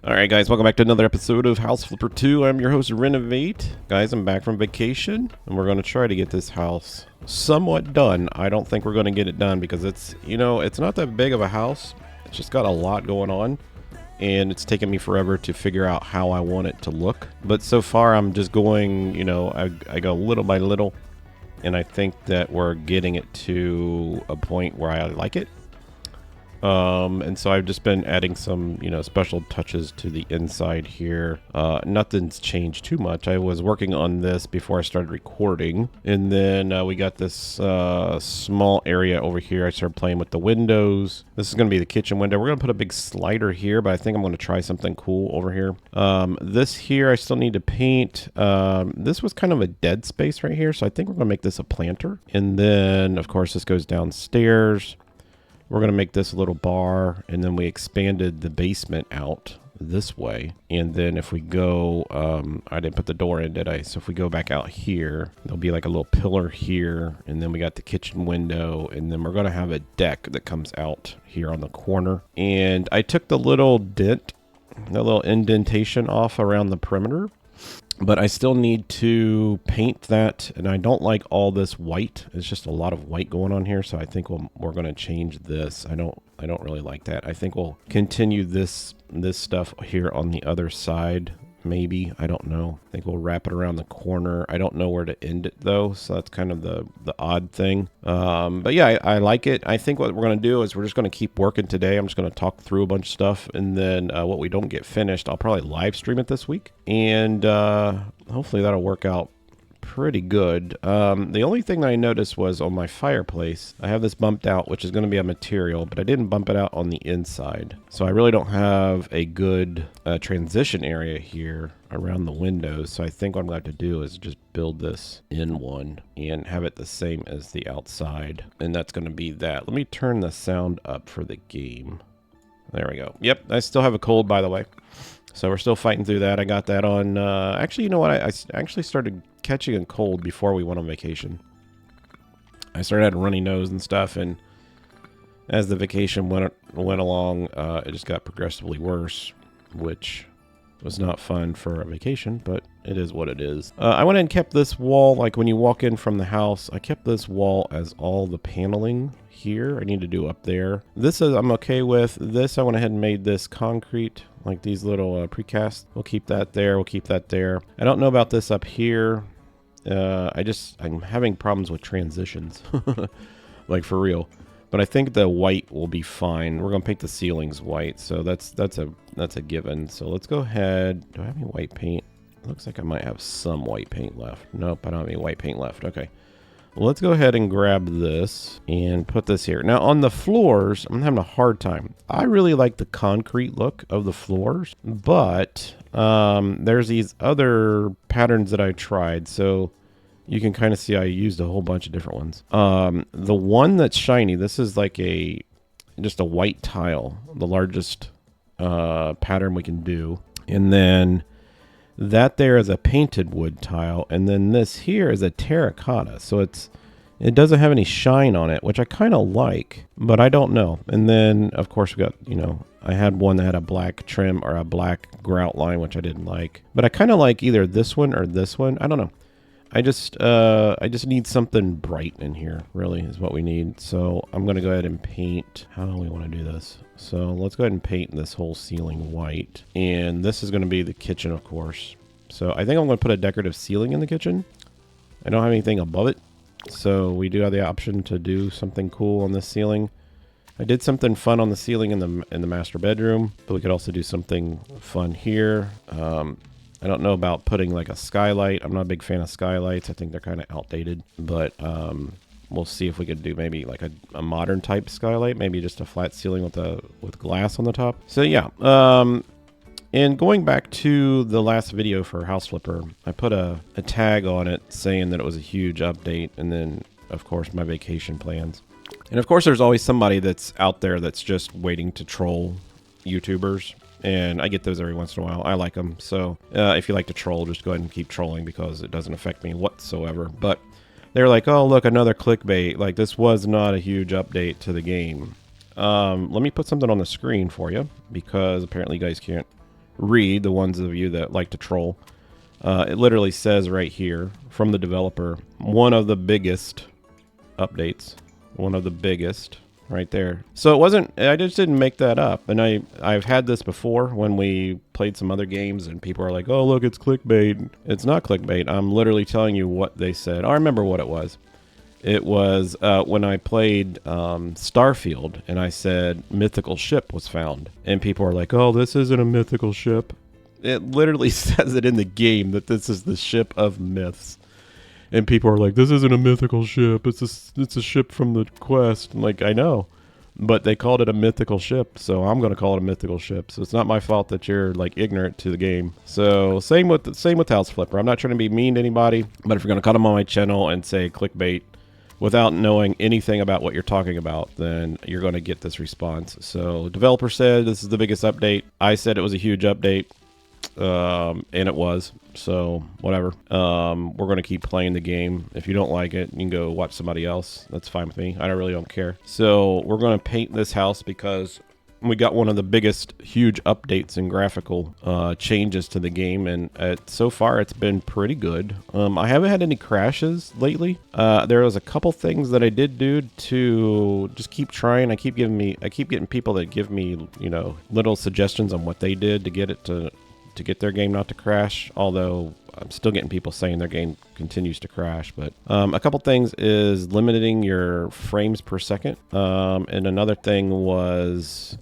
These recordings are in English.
Alright guys, welcome back to another episode of House Flipper 2. I'm your host, Renovate. Guys, I'm back from vacation, and we're going to try to get this house somewhat done. I don't think we're going to get it done because it's, it's not that big of a house. It's just got a lot going on, and it's taken me forever to figure out how I want it to look. But so far, I'm just going, I go little by little, and I think that we're getting it to a point where I like it. And so I've just been adding some, special touches to the inside here. Nothing's changed too much. I was working on this before I started recording. And then we got this small area over here. I started playing with the windows. This is going to be the kitchen window. We're going to put a big slider here, but I think I'm going to try something cool over here. This here, I still need to paint. This was kind of a dead space right here, so I think we're going to make this a planter. And then, of course, this goes downstairs. We're going to make this a little bar, and then we expanded the basement out this way. And then if we go, I didn't put the door in, did I? So if we go back out here, there'll be like a little pillar here, and then we got the kitchen window, and then we're going to have a deck that comes out here on the corner. And I took the little dent, the little indentation off around the perimeter. But I still need to paint that, and I don't like all this white. It's just a lot of white going on here, so I think we're going to change this. I don't really like that. I think we'll continue this stuff here on the other side. Maybe, I don't know. I think we'll wrap it around the corner. I don't know where to end it though, so that's kind of the odd thing. But yeah, I like it. I think what we're going to do is we're just going to keep working today. I'm just going to talk through a bunch of stuff, and then what we don't get finished, I'll probably live stream it this week, and hopefully that'll work out pretty good. The only thing that I noticed was on my fireplace, I have this bumped out, which is going to be a material, but I didn't bump it out on the inside. So I really don't have a good transition area here around the windows. So I think what I'm going to have to do is just build this in one and have it the same as the outside. And that's going to be that. Let me turn the sound up for the game. There we go. Yep, I still have a cold, by the way. So we're still fighting through that. I got that on, actually, you know what? I actually started catching a cold before we went on vacation. I started having a runny nose and stuff, and as the vacation went along, it just got progressively worse, which was not fun for a vacation, but it is what it is. I went and kept this wall, like when you walk in from the house, I kept this wall as all the paneling here. I need to do up there. This is, I'm okay with. This, I went ahead and made this concrete, like these little precast. We'll keep that there. We'll keep that there. I don't know about this up here. I'm having problems with transitions, like for real. But I think the white will be fine. We're gonna paint the ceilings white, so that's a given. So let's go ahead. Do I have any white paint? It looks like I might have some white paint left. Nope, I don't have any white paint left. Okay. Well, let's go ahead and grab this and put this here. Now on the floors, I'm having a hard time. I really like the concrete look of the floors, but there's these other patterns that I tried. So you can kind of see I used a whole bunch of different ones. The one that's shiny, this is like just a white tile, the largest pattern we can do. And then that there is a painted wood tile, and then this here is a terracotta. So it doesn't have any shine on it, which I kind of like, but I don't know. And then of course we got, I had one that had a black trim or a black grout line, which I didn't like, but I kind of like either this one or this one. I don't know. I just need something bright in here, really, is what we need. So I'm going to go ahead and paint. How do we want to do this? So let's go ahead and paint this whole ceiling white. And this is going to be the kitchen, of course. So I think I'm going to put a decorative ceiling in the kitchen. I don't have anything above it. So we do have the option to do something cool on this ceiling. I did something fun on the ceiling in the master bedroom, but we could also do something fun here. I don't know about putting like a skylight. I'm not a big fan of skylights. I think they're kind of outdated, but we'll see if we could do maybe like a modern type skylight, maybe just a flat ceiling with glass on the top. So yeah, and going back to the last video for House Flipper, I put a tag on it saying that it was a huge update, and then of course my vacation plans. And of course there's always somebody that's out there that's just waiting to troll YouTubers. And I get those every once in a while. I like them. So if you like to troll, just go ahead and keep trolling because it doesn't affect me whatsoever. But they're like, oh, look, another clickbait. Like, this was not a huge update to the game. Let me put something on the screen for you because apparently you guys can't read, the ones of you that like to troll, it literally says right here from the developer, one of the biggest updates, one of the biggest right there. So it wasn't, I just didn't make that up. And I've had this before when we played some other games and people are like, oh, look, it's clickbait. It's not clickbait. I'm literally telling you what they said. I remember what it was. It was when I played Starfield and I said mythical ship was found. And people are like, oh, this isn't a mythical ship. It literally says it in the game that this is the ship of myths. And people are like, this isn't a mythical ship. It's a ship from the quest. I'm like, I know. But they called it a mythical ship, so I'm going to call it a mythical ship. So it's not my fault that you're like ignorant to the game. So same with House Flipper. I'm not trying to be mean to anybody, but if you're going to come on my channel and say clickbait without knowing anything about what you're talking about, then you're going to get this response. So developer said this is the biggest update. I said it was a huge update. And it was, so whatever. We're going to keep playing the game. If you don't like it, you can go watch somebody else. That's fine with me. I really don't care. So we're going to paint this house because we got one of the biggest huge updates and graphical changes to the game, and so far it's been pretty good. I haven't had any crashes lately. There was a couple things that I did do to just keep trying. I keep getting people that give me, you know, little suggestions on what they did to get it to get their game not to crash, although I'm still getting people saying their game continues to crash. But a couple things is limiting your frames per second, and another thing was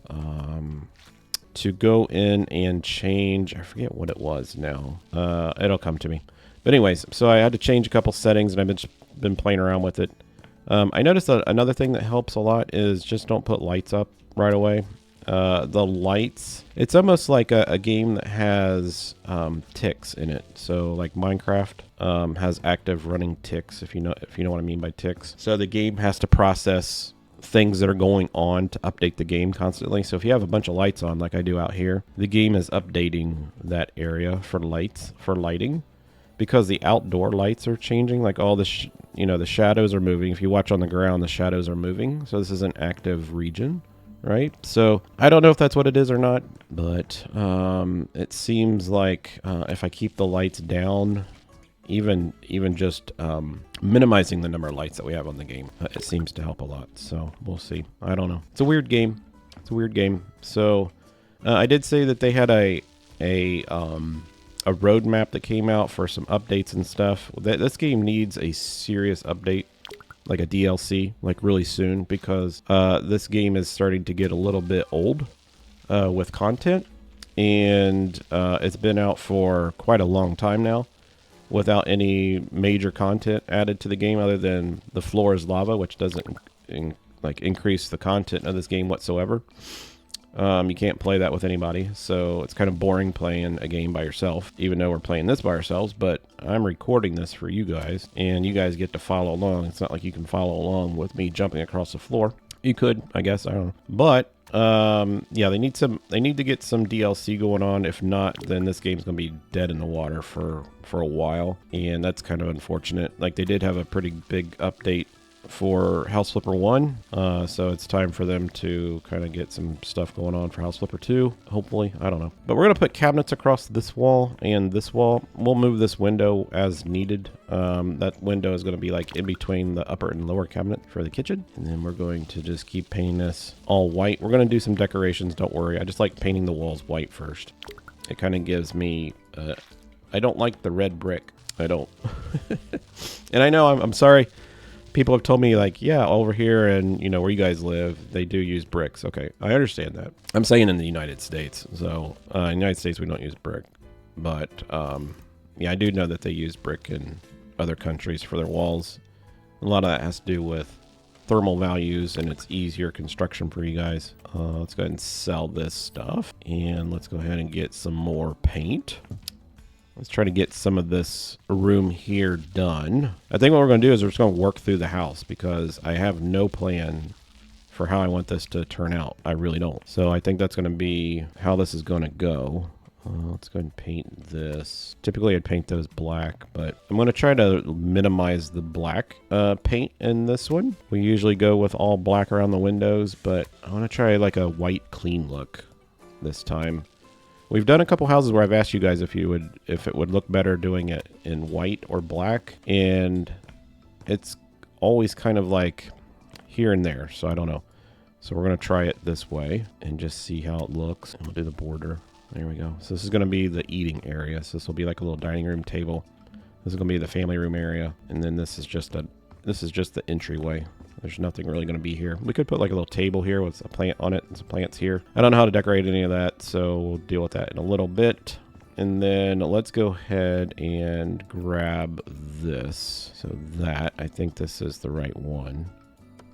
to go in and change, I forget what it was now, it'll come to me. But anyways, so I had to change a couple settings, and I've been playing around with it. I noticed that another thing that helps a lot is just don't put lights up right away. The lights, it's almost like a game that has ticks in it. So like Minecraft has active running ticks, if you know what I mean by ticks. So the game has to process things that are going on to update the game constantly. So if you have a bunch of lights on like I do out here, the game is updating that area for lighting, because the outdoor lights are changing. Like all the the shadows are moving. If you watch on the ground, the shadows are moving. So this is an active region. Right, so I don't know if that's what it is or not, but it seems like if I keep the lights down, even just minimizing the number of lights that we have on the game, it seems to help a lot. So we'll see. I don't know. It's a weird game. So I did say that they had a roadmap that came out for some updates and stuff. This game needs a serious update, like a DLC, like really soon, because this game is starting to get a little bit old with content, and it's been out for quite a long time now without any major content added to the game other than the floor is lava, which doesn't increase the content of this game whatsoever. You can't play that with anybody, so it's kind of boring playing a game by yourself, even though we're playing this by ourselves. But I'm recording this for you guys, and you guys get to follow along. It's not like you can follow along with me jumping across the floor. You could, I guess, I don't know. But yeah, they need to get some DLC going on. If not, then this game's gonna be dead in the water for a while, and that's kind of unfortunate. Like, they did have a pretty big update for House Flipper 1, so it's time for them to kind of get some stuff going on for House Flipper 2, hopefully. I don't know. But we're going to put cabinets across this wall and this wall. We'll move this window as needed. That window is going to be like in between the upper and lower cabinet for the kitchen. And then we're going to just keep painting this all white. We're going to do some decorations, don't worry. I just like painting the walls white first. It kind of gives me, I don't like the red brick. I don't. And I know, I'm sorry. People have told me, like, yeah, over here and, where you guys live, they do use bricks. Okay, I understand that. I'm saying in the United States. So, in the United States, we don't use brick. But, yeah, I do know that they use brick in other countries for their walls. A lot of that has to do with thermal values, and it's easier construction for you guys. Let's go ahead and sell this stuff. And let's go ahead and get some more paint. Let's try to get some of this room here done. I think what we're going to do is we're just going to work through the house, because I have no plan for how I want this to turn out. I really don't. So I think that's going to be how this is going to go. Let's go ahead and paint this. Typically I'd paint those black, but I'm going to try to minimize the black paint in this one. We usually go with all black around the windows, but I want to try like a white clean look this time. We've done a couple houses where I've asked you guys if it would look better doing it in white or black, and it's always kind of like here and there, so I don't know. So we're going to try it this way and just see how it looks. And we'll do the border. There we go. So this is going to be the eating area. So this will be like a little dining room table. This is going to be the family room area, and then this is just the entryway. There's nothing really going to be here. We could put like a little table here with a plant on it and some plants here. I don't know how to decorate any of that, so we'll deal with that in a little bit. And then let's go ahead and grab this. So that, I think this is the right one.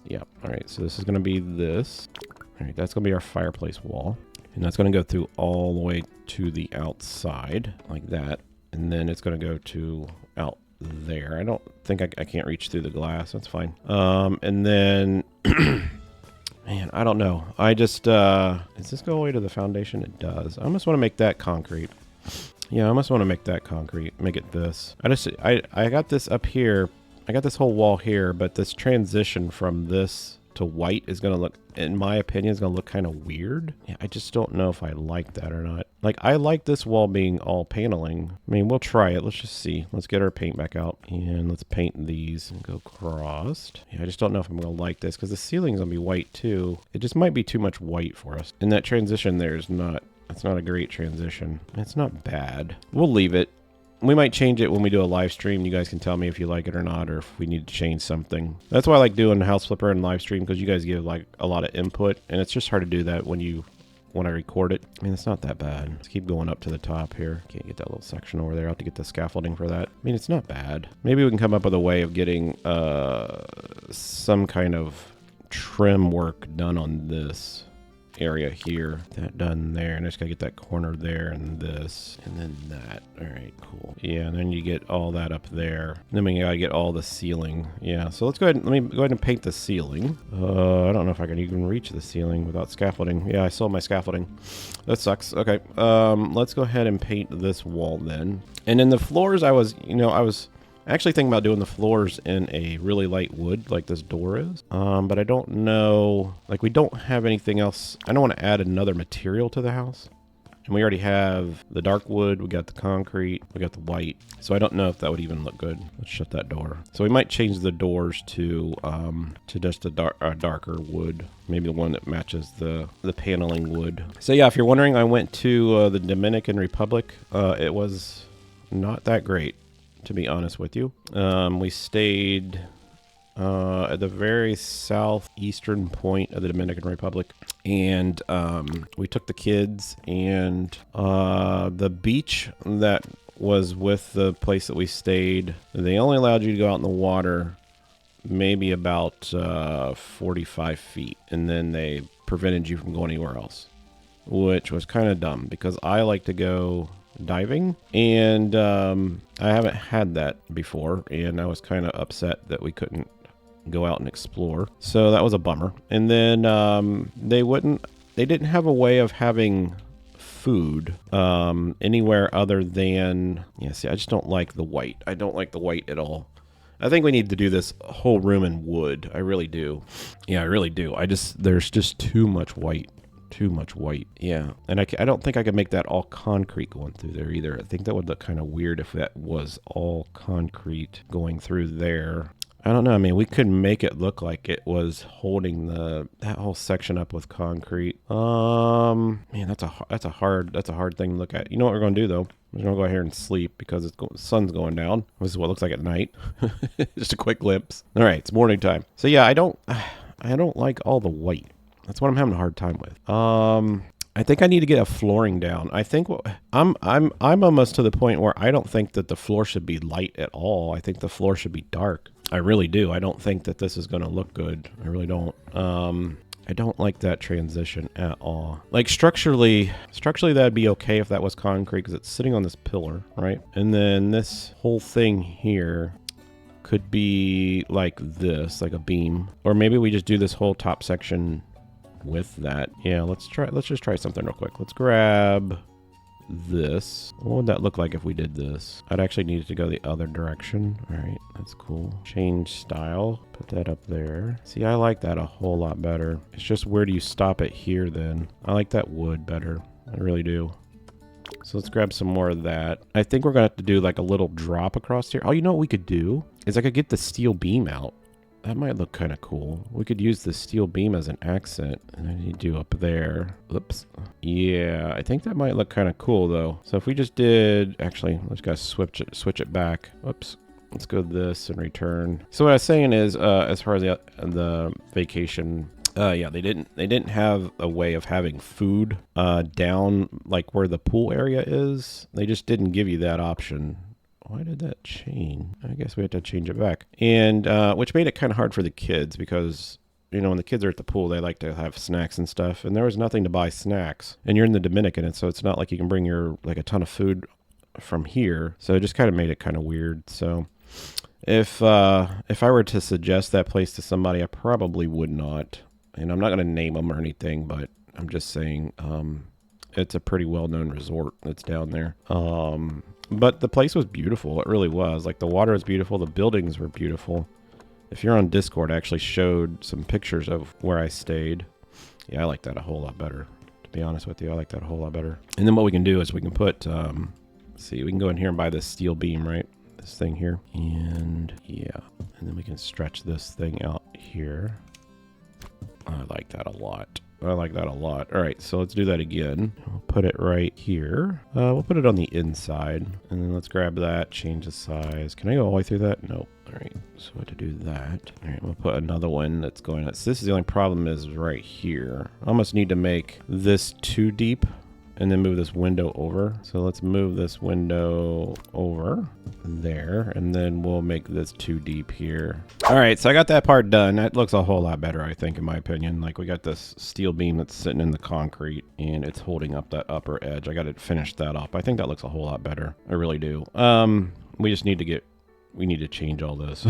Yep. All right, so this is going to be this. All right, that's going to be our fireplace wall. And that's going to go through all the way to the outside like that. And then it's going to go to out there. I don't think I can't reach through the glass. That's fine. And then, man, I don't know. I just, does this go all the way to the foundation? It does. I almost want to make that concrete. Yeah, I almost want to make that concrete. Make it this. I got this up here. I got this whole wall here, but this transition from this to white is going to look, in my opinion, is going to look kind of weird. Yeah, I just don't know if I like that or not. Like, I like this wall being all paneling. I mean, we'll try it. Let's just see. Let's get our paint back out and let's paint these and go crossed. Yeah, I just don't know if I'm going to like this because the ceiling's going to be white too. It just might be too much white for us. And that transition there is not, it's not a great transition. It's not bad. We'll leave it. We might change it when we do a live stream. You guys can tell me if you like it or not, or if we need to change something. That's why I like doing House Flipper and live stream, because you guys give like a lot of input, and it's just hard to do that when I record it. I mean, it's not that bad. Let's keep going up to the top here. Can't get that little section over there. I'll have to get the scaffolding for that. I mean, it's not bad. Maybe we can come up with a way of getting some kind of trim work done on this area here. That done there, and I just gotta get that corner there and this and then that. All right, cool. Yeah, and then you get all that up there, and then we gotta get all the ceiling. Yeah, so let's go ahead and, let me go ahead and paint the ceiling. I don't know if I can even reach the ceiling without scaffolding. Yeah, I sold my scaffolding. That sucks. Okay, let's go ahead and paint this wall then. And in the floors, I was actually thinking about doing the floors in a really light wood like this door is. But I don't know, like we don't have anything else. I don't want to add another material to the house. And we already have the dark wood, we got the concrete, we got the white. So I don't know if that would even look good. Let's shut that door. So we might change the doors to just a darker wood. Maybe the one that matches the paneling wood. So yeah, if you're wondering, I went to the Dominican Republic. It was not that great, to be honest with you. We stayed at the very southeastern point of the Dominican Republic, and we took the kids, and the beach that was with the place that we stayed, they only allowed you to go out in the water maybe about 45 feet, and then they prevented you from going anywhere else, which was kind of dumb because I like to go diving, and I haven't had that before, and I was kind of upset that we couldn't go out and explore. So that was a bummer. And then they didn't have a way of having food anywhere other than, yeah, see, I just don't like the white. I don't like the white at all. I think we need to do this whole room in wood. I really do. Yeah, I really do. There's just too much white. Too much white. Yeah. And I don't think I could make that all concrete going through there either. I think that would look kind of weird if that was all concrete going through there. I don't know. I mean, we could make it look like it was holding that whole section up with concrete. Man, that's a hard thing to look at. You know what we're going to do though? We're going to go ahead and sleep because the sun's going down. This is what it looks like at night. Just a quick glimpse. All right, it's morning time. So yeah, I don't like all the white. That's what I'm having a hard time with. I think I need to get a flooring down. I think I'm almost to the point where I don't think that the floor should be light at all. I think the floor should be dark. I really do. I don't think that this is going to look good. I really don't. I don't like that transition at all. Like structurally that'd be okay if that was concrete because it's sitting on this pillar, right? And then this whole thing here could be like this, like a beam. Or maybe we just do this whole top section with that. Yeah, let's just try something real quick. Let's grab this. What would that look like if we did this? I'd actually need it to go the other direction. All right, that's cool. Change style. Put that up there. See, I like that a whole lot better. It's just where do you stop it here then? I like that wood better. I really do. So let's grab some more of that. I think we're gonna have to do like a little drop across here. Oh, you know what we could do? Is I could get the steel beam out. That might look kind of cool. We could use the steel beam as an accent. And then you do up there. Oops. Yeah, I think that might look kind of cool though. So if we just did, actually, let's gotta switch it back. Whoops. Let's go to this and return. So what I was saying is, as far as the vacation, yeah, they didn't have a way of having food down like where the pool area is. They just didn't give you that option. Why did that change? I guess we had to change it back. And which made it kind of hard for the kids because, you know, when the kids are at the pool, they like to have snacks and stuff. And there was nothing to buy snacks. And you're in the Dominican, and so it's not like you can bring your like a ton of food from here. So it just kind of made it kind of weird. So if I were to suggest that place to somebody, I probably would not. And I'm not going to name them or anything, but I'm just saying it's a pretty well-known resort that's down there. But the place was beautiful. It really was. Like, the water was beautiful. The buildings were beautiful. If you're on Discord, I actually showed some pictures of where I stayed. Yeah, I like that a whole lot better. To be honest with you, I like that a whole lot better. And then what we can do is we can put, see, we can go in here and buy this steel beam, right? This thing here. And, yeah. And then we can stretch this thing out here. I like that a lot. I like that a lot. All right, so let's do that again. We'll put it right here. We'll put it on the inside. And then let's grab that, change the size. Can I go all the way through that? Nope. All right, so to do that. All right, we'll put another one that's going. So this is the only problem is right here. I almost need to make this too deep and then move this window over. So let's move this window over there, and then we'll make this too deep here. All right, so I got that part done. That looks a whole lot better, I think, in my opinion. Like, we got this steel beam that's sitting in the concrete, and it's holding up that upper edge. I got to finish that up. I think that looks a whole lot better. I really do. We just need to get... We need to change all this.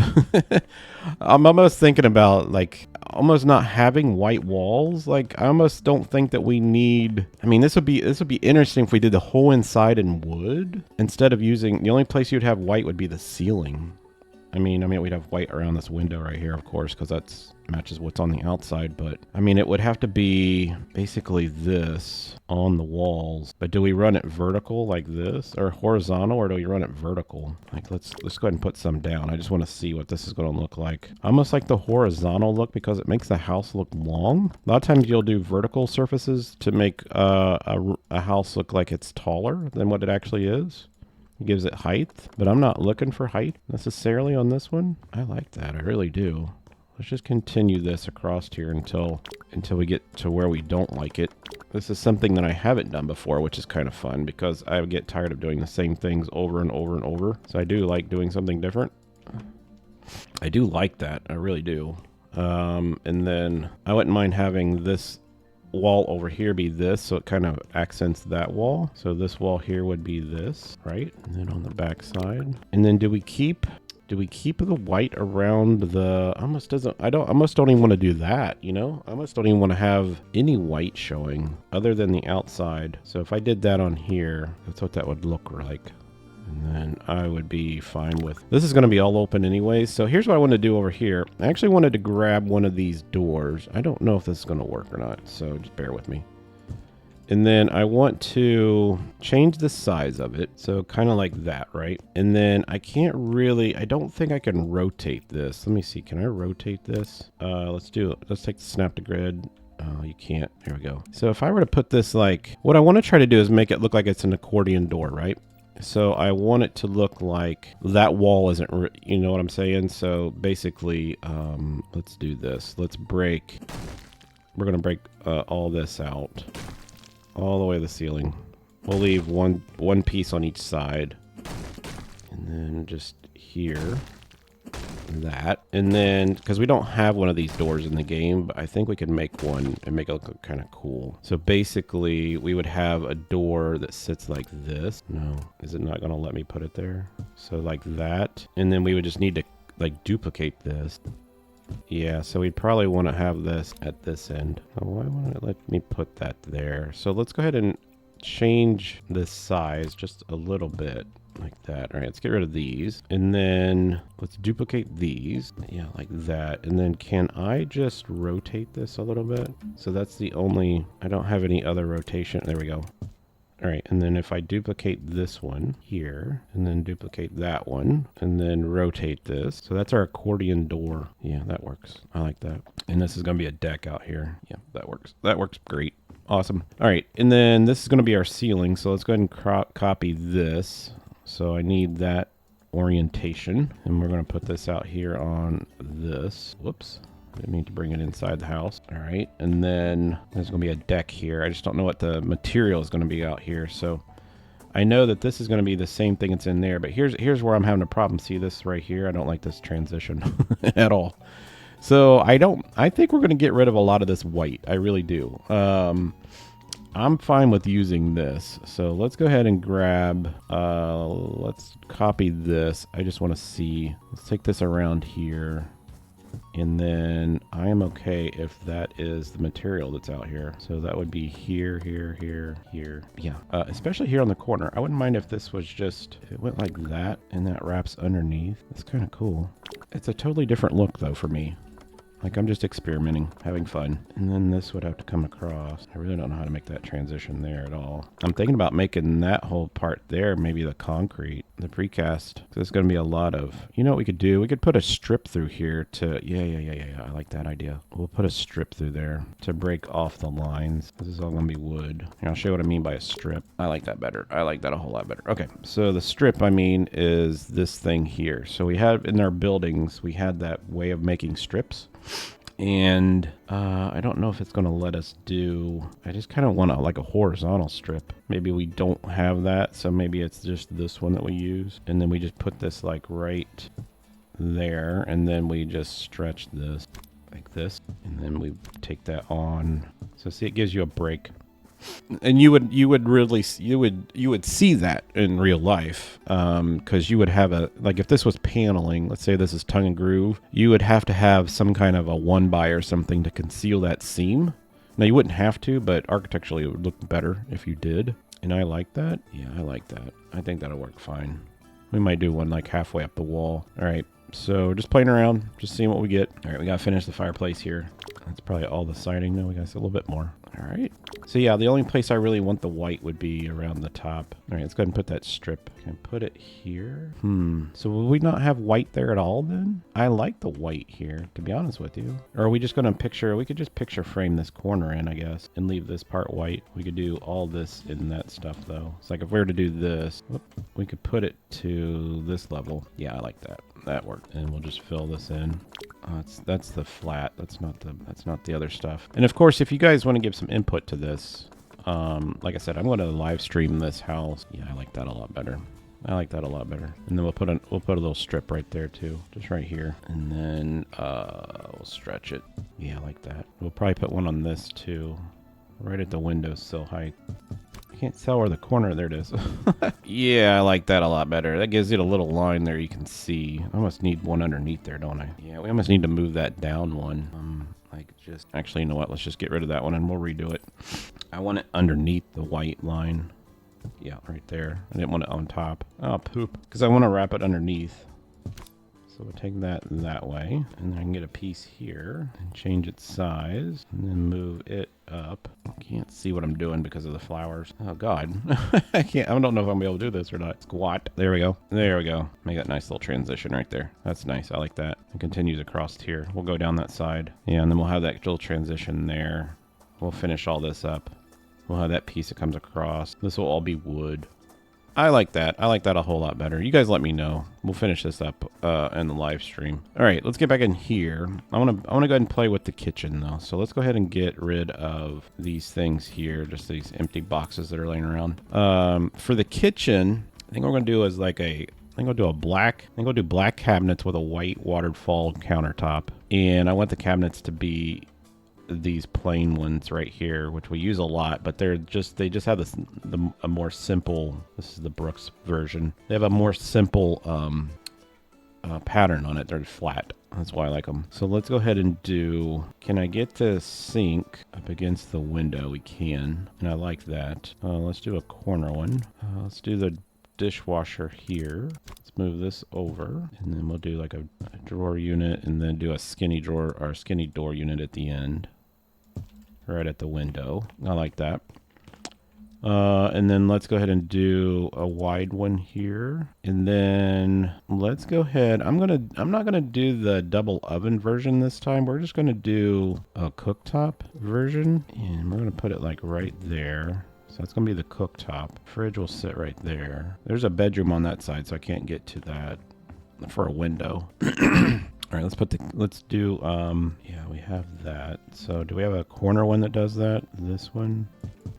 I'm almost thinking about like almost not having white walls. Like, I almost don't think that we need. I mean, this would be interesting if we did the whole inside in wood instead of using. The only place you'd have white would be the ceiling. I mean, we'd have white around this window right here, of course, because that's matches what's on the outside. But I mean, it would have to be basically this on the walls. But do we run it vertical like this, or horizontal, or do we run it vertical? Like, let's go ahead and put some down. I just want to see what this is going to look like. I almost like the horizontal look because it makes the house look long. A lot of times you'll do vertical surfaces to make a house look like it's taller than what it actually is. It gives it height, but I'm not looking for height necessarily on this one. I like that. I really do. Let's just continue this across here until we get to where we don't like it. This is something that I haven't done before, which is kind of fun because I get tired of doing the same things over and over and over. So I do like doing something different. I do like that. I really do. And then I wouldn't mind having this wall over here be this, so it kind of accents that wall. So this wall here would be this, right? And then on the back side. And then do we keep the white around the I almost don't even want to do that, you know? I almost don't even want to have any white showing other than the outside. So if I did that on here, that's what that would look like. And then I would be fine with... This is going to be all open anyway. So here's what I want to do over here. I actually wanted to grab one of these doors. I don't know if this is going to work or not, so just bear with me. And then I want to change the size of it. So kind of like that, right? And then I don't think I can rotate this. Let me see. Can I rotate this? Let's do it. Let's take the snap to grid. Oh, you can't. Here we go. So if I were to put this like... What I want to try to do is make it look like it's an accordion door, right? So I want it to look like that wall isn't, you know what I'm saying? So basically, let's do this. We're going to break all this out, all the way to the ceiling. We'll leave one piece on each side. And then just here, that. And then, because we don't have one of these doors in the game, but I think we could make one and make it look kind of cool. So basically, we would have a door that sits like this. No, is it not going to let me put it there? So like that. And then we would just need to like duplicate this. Yeah, so we'd probably want to have this at this end. Oh, why won't it let me put that there? So let's go ahead and change this size just a little bit. Like that. All right, let's get rid of these. And then let's duplicate these. Yeah, like that. And then can I just rotate this a little bit? So that's the only... I don't have any other rotation. There we go. All right, and then if I duplicate this one here, and then duplicate that one, and then rotate this. So that's our accordion door. Yeah, that works. I like that. And this is going to be a deck out here. Yeah, that works. That works great. Awesome. All right, and then this is going to be our ceiling. So let's go ahead and copy this. So I need that orientation, and we're going to put this out here on this. Whoops. I need to bring it inside the house. All right, and then there's going to be a deck here. I just don't know what the material is going to be out here. So I know that this is going to be the same thing that's in there, but here's where I'm having a problem. See this right here? I don't like this transition at all. So I think we're going to get rid of a lot of this white. I really do. I'm fine with using this. So let's go ahead and grab, let's copy this. I just want to see, let's take this around here. And then I am okay if that is the material that's out here. So that would be here, here, here, here. Yeah, especially here on the corner. I wouldn't mind if this was just, it went like that and that wraps underneath. That's kind of cool. It's a totally different look though for me. Like I'm just experimenting, having fun. And then this would have to come across. I really don't know how to make that transition there at all. I'm thinking about making that whole part there, maybe the concrete, the precast. There's going to be a lot of, you know what we could do? We could put a strip through here to, yeah. I like that idea. We'll put a strip through there to break off the lines. This is all going to be wood. And I'll show you what I mean by a strip. I like that better. I like that a whole lot better. Okay, so the strip, I mean, is this thing here. So we have in our buildings, we had that way of making strips. And I don't know if it's going to let us do, I just kind of want like a horizontal strip. Maybe we don't have that, so maybe it's just this one that we use. And then we just put this like right there, and then we just stretch this like this, and then we take that on. So see, it gives you a break. And you would see that in real life, because you would have a, like if this was paneling, let's say this is tongue and groove, you would have to have some kind of a 1x or something to conceal that seam. Now you wouldn't have to, but architecturally it would look better if you did. And I like that. Yeah, I like that. I think that'll work fine. We might do one like halfway up the wall. All right, so just playing around, just seeing what we get. All right, we gotta finish the fireplace here. That's probably all the siding. No, we got a little bit more. All right. So yeah, the only place I really want the white would be around the top. All right, let's go ahead and put that strip. Can I put it here? So will we not have white there at all then? I like the white here, to be honest with you. Or are we just gonna picture, we could just picture frame this corner in, I guess, and leave this part white. We could do all this in that stuff though. It's like if we were to do this, we could put it to this level. Yeah, I like that. That worked. And we'll just fill this in. That's the flat. That's not the other stuff. And of course, if you guys want to give some input to this, like I said, I'm going to live stream this house. Yeah, I like that a lot better. I like that a lot better. And then we'll put a little strip right there too, just right here. And then we'll stretch it. Yeah, I like that. We'll probably put one on this too, right at the windowsill height. Can't tell where the corner, there it is. Yeah, I like that a lot better. That gives it a little line there you can see. I almost need one underneath there, don't I? Yeah, we almost need to move that down one. Like just, actually, you know what? Let's just get rid of that one and we'll redo it. I want it underneath the white line. Yeah, right there. I didn't want it on top. Oh, poop. Because I want to wrap it underneath. So we'll take that way, and then I can get a piece here and change its size, and then move it up. I can't see what I'm doing because of the flowers. Oh God, I can't. I don't know if I'm gonna be able to do this or not. Squat. There we go. There we go. Make that nice little transition right there. That's nice. I like that. It continues across here. We'll go down that side. Yeah, and then we'll have that little transition there. We'll finish all this up. We'll have that piece that comes across. This will all be wood. I like that. I like that a whole lot better. You guys let me know. We'll finish this up in the live stream. All right, let's get back in here. I want to go ahead and play with the kitchen though. So let's go ahead and get rid of these things here, just these empty boxes that are laying around. For the kitchen, I think what we're gonna do is like I think I'll do black cabinets with a white waterfall countertop, and I want the cabinets to be these plain ones right here, which we use a lot, but they just have a more simple, this is the Brooks version, they have a more simple pattern on it. They're flat. That's why I like them. So let's go ahead and do, can I get the sink up against the window? We can, and I like that. Let's do a corner one. Let's do the dishwasher here. Let's move this over, and then we'll do like a drawer unit, and then do a skinny drawer or skinny door unit at the end, right at the window. I like that. And then let's go ahead and do a wide one here. And then let's go ahead. I'm not gonna do the double oven version this time. We're just gonna do a cooktop version. And we're gonna put it like right there. So that's gonna be the cooktop. Fridge will sit right there. There's a bedroom on that side, so I can't get to that for a window. All right, let's do, yeah, we have that. So do we have a corner one that does that? This one?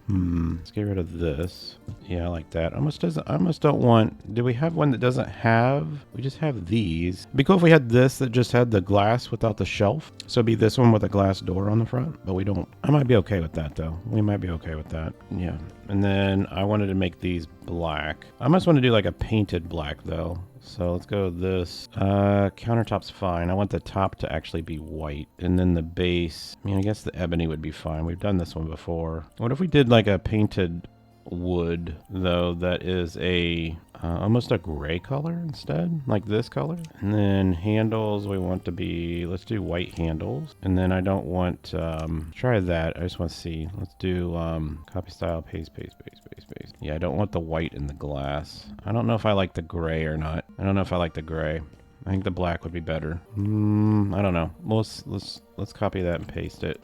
Let's get rid of this. Yeah, I like that. I almost don't want, do we have one that doesn't have, we just have these. It'd be cool if we had this that just had the glass without the shelf. So it'd be this one with a glass door on the front, but we don't. I might be okay with that though. We might be okay with that. Yeah. And then I wanted to make these black. I almost want to do like a painted black though. So let's go with this. Countertop's fine. I want the top to actually be white. And then the base, I mean, I guess the ebony would be fine. We've done this one before. What if we did like a painted wood, though, that is a almost a gray color instead, like this color? And then handles, we want to be, let's do white handles. And then I don't want, try that. I just want to see. Let's do copy style, paste. Yeah, I don't want the white in the glass. I don't know if I like the gray or not. I don't know if I like the gray. I think the black would be better. I don't know. Let's copy that and paste it.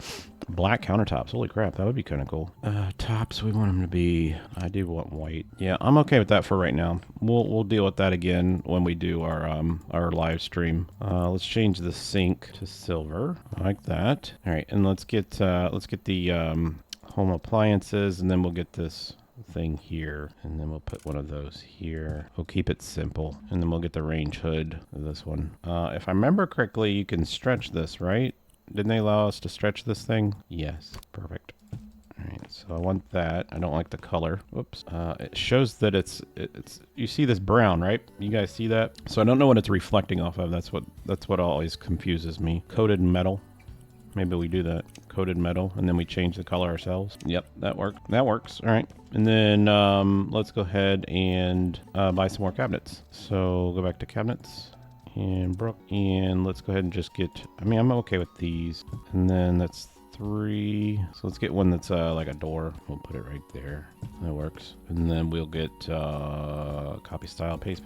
Black countertops. Holy crap, that would be kind of cool. Tops, we want them to be, I do want white. Yeah, I'm okay with that for right now. We'll deal with that again when we do our live stream. Let's change the sink to silver. I like that. All right, and let's get the home appliances, and then we'll get this thing here, and then we'll put one of those here. We'll keep it simple, and then we'll get the range hood of this one. If I remember correctly, you can stretch this, right? Didn't they allow us to stretch this thing? Yes, perfect. All right, so I want that. I don't like the color. Whoops. It shows that it's you see this brown, right? You guys see that? So I don't know what it's reflecting off of. That's what always confuses me. Coated metal. Maybe we do that. Coated metal, and then we change the color ourselves. Yep, that works. That works. All right. And then let's go ahead and buy some more cabinets. So go back to cabinets and Brooke, and let's go ahead and just get, I mean, I'm okay with these. And then that's 3. So let's get one that's like a door. We'll put it right there. That works. And then we'll get copy style, paste.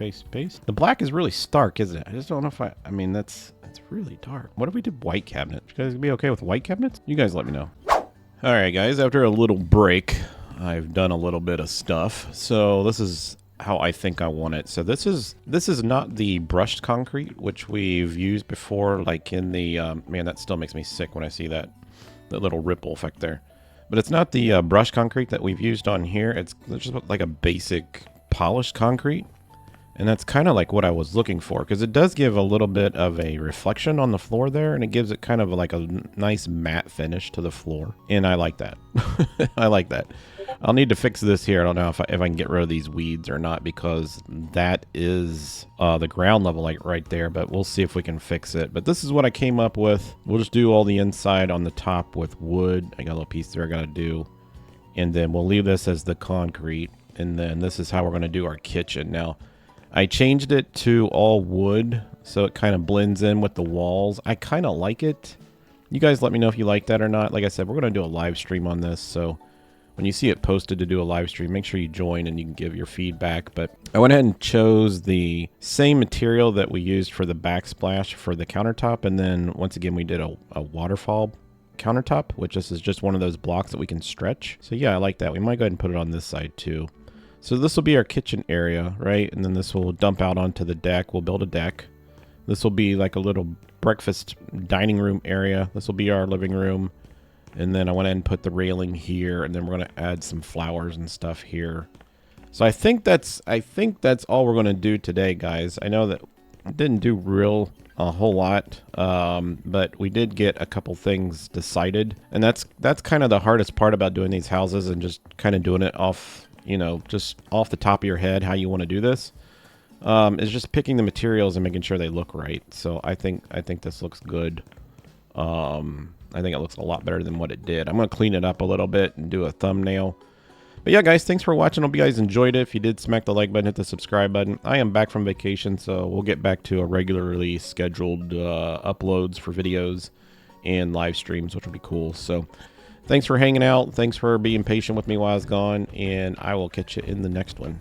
The black is really stark, isn't it? I just don't know if I mean, that's really dark. What if we did white cabinet? You guys be okay with white cabinets? You guys let me know. All right, guys, after a little break, I've done a little bit of stuff. So this is how I think I want it. So this is not the brushed concrete, which we've used before, like in the, man, that still makes me sick when I see that little ripple effect there. But it's not the brushed concrete that we've used on here. It's just like a basic polished concrete. And that's kind of like what I was looking for, because it does give a little bit of a reflection on the floor there, and it gives it kind of like a nice matte finish to the floor. And I like that. I like that. I'll need to fix this here. I don't know if I can get rid of these weeds or not, because that is the ground level like right there, but we'll see if we can fix it. But this is what I came up with. We'll just do all the inside on the top with wood. I got a little piece there I got to do. And then we'll leave this as the concrete. And then this is how we're going to do our kitchen. Now, I changed it to all wood, so it kind of blends in with the walls. I kind of like it. You guys let me know if you like that or not. Like I said, we're going to do a live stream on this, so when you see it posted to do a live stream, make sure you join and you can give your feedback. But I went ahead and chose the same material that we used for the backsplash for the countertop, and then once again we did a waterfall countertop, which this is just one of those blocks that we can stretch. So yeah, I like that. We might go ahead and put it on this side too. So this will be our kitchen area, right? And then this will dump out onto the deck. We'll build a deck. This will be like a little breakfast dining room area. This will be our living room. And then I went ahead and put the railing here, and then we're going to add some flowers and stuff here. So I think that's all we're going to do today, guys. I know that I didn't do a whole lot, but we did get a couple things decided. And that's kind of the hardest part about doing these houses and just kind of doing it off, you know, just off the top of your head how you want to do this, is just picking the materials and making sure they look right. So I think this looks good. I think it looks a lot better than what it did. I'm going to clean it up a little bit and do a thumbnail. But yeah, guys, thanks for watching. Hope you guys enjoyed it. If you did, smack the like button, hit the subscribe button. I am back from vacation, so we'll get back to a regularly scheduled uploads for videos and live streams, which will be cool. So Thanks for hanging out. Thanks for being patient with me while I was gone, and I will catch you in the next one.